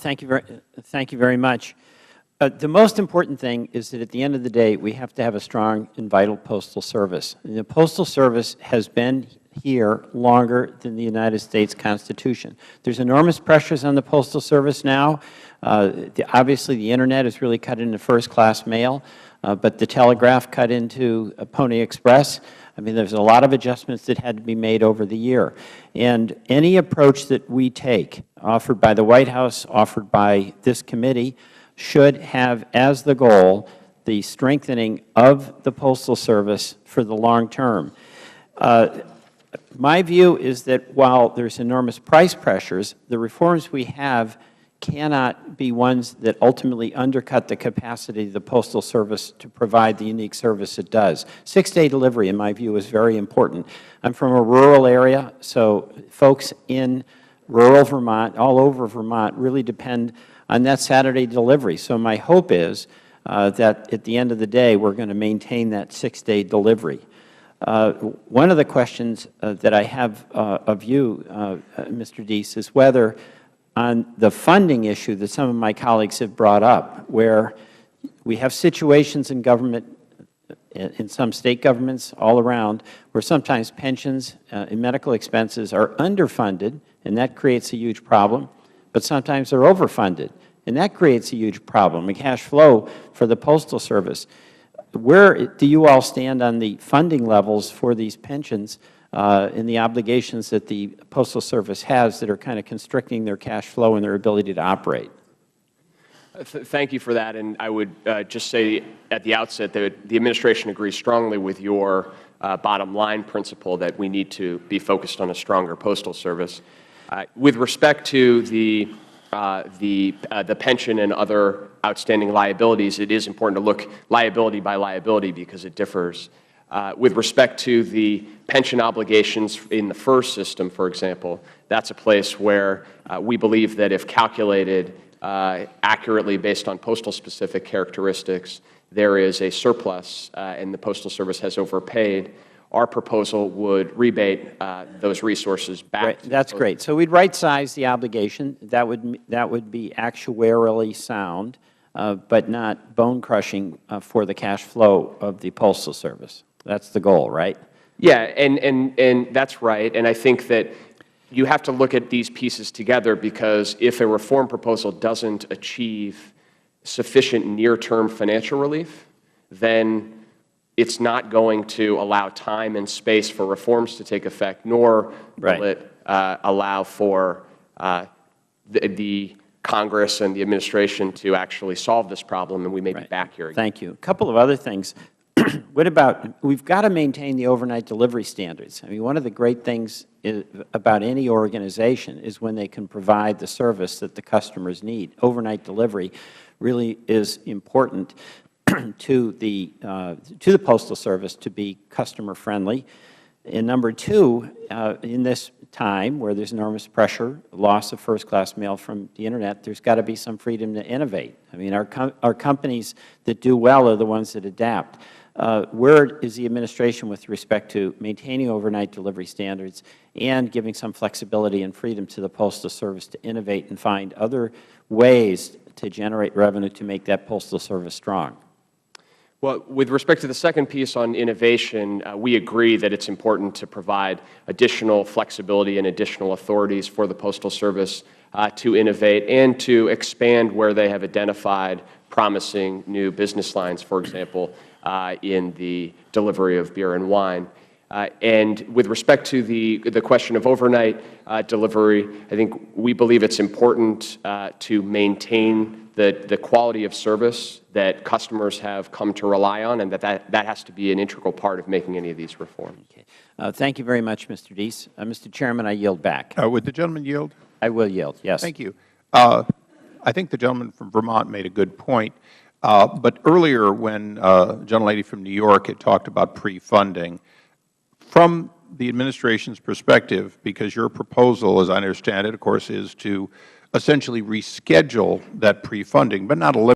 Thank you very much. The most important thing is that at the end of the day, we have to have a strong and vital Postal Service. And the Postal Service has been here longer than the United States Constitution. There's enormous pressures on the Postal Service now. Obviously, the Internet has really cut into first-class mail, but the telegraph cut into Pony Express. I mean, there's a lot of adjustments that had to be made over the year. And any approach that we take, offered by the White House, offered by this committee, should have as the goal the strengthening of the Postal Service for the long term. My view is that while there's enormous price pressures, the reforms we have cannot be ones that ultimately undercut the capacity of the Postal Service to provide the unique service it does. 6-day delivery, in my view, is very important. I'm from a rural area, so folks in rural Vermont, all over Vermont, really depend on that Saturday delivery. So my hope is that at the end of the day, we're going to maintain that 6-day delivery. One of the questions that I have of you, Mr. Deese, is whether on the funding issue that some of my colleagues have brought up, where we have situations in government, in some State governments all around, where sometimes pensions and medical expenses are underfunded, and that creates a huge problem, but sometimes they're overfunded, and that creates a huge problem, a cash flow for the Postal Service. Where do you all stand on the funding levels for these pensions and the obligations that the Postal Service has that are kind of constricting their cash flow and their ability to operate? Thank you for that, and I would just say at the outset that the Administration agrees strongly with your bottom line principle that we need to be focused on a stronger Postal Service. With respect to the pension and other outstanding liabilities, it is important to look liability by liability because it differs. With respect to the pension obligations in the FERS system, for example, that's a place where we believe that if calculated accurately based on postal-specific characteristics, there is a surplus and the Postal Service has overpaid. Our proposal would rebate those resources back. Right. That's great. So we'd right-size the obligation. That would be actuarially sound, but not bone-crushing for the cash flow of the Postal Service. That's the goal, right? Yeah, and that's right. And I think that you have to look at these pieces together because if a reform proposal doesn't achieve sufficient near-term financial relief, then it's not going to allow time and space for reforms to take effect, nor will it allow for the Congress and the Administration to actually solve this problem, and we may be back here again. Thank you. A couple of other things. What about, we've got to maintain the overnight delivery standards. I mean, one of the great things about any organization is when they can provide the service that the customers need. Overnight delivery really is important to the Postal Service to be customer friendly. And number two, in this time where there's enormous pressure, loss of first-class mail from the Internet, there's got to be some freedom to innovate. I mean, our companies that do well are the ones that adapt. Where is the Administration with respect to maintaining overnight delivery standards and giving some flexibility and freedom to the Postal Service to innovate and find other ways to generate revenue to make that Postal Service strong? Well, with respect to the second piece on innovation, we agree that it's important to provide additional flexibility and additional authorities for the Postal Service to innovate and to expand where they have identified promising new business lines, for example, in the delivery of beer and wine. And with respect to the question of overnight delivery, I think we believe it's important to maintain the quality of service that customers have come to rely on, and that has to be an integral part of making any of these reforms. Okay. Thank you very much, Mr. Deese. Mr. Chairman, I yield back. Would the gentleman yield? I will yield, yes. Thank you. I think the gentleman from Vermont made a good point. But earlier when the gentlelady from New York had talked about pre-funding, from the Administration's perspective, because your proposal, as I understand it, of course, is to essentially reschedule that pre-funding, but not eliminate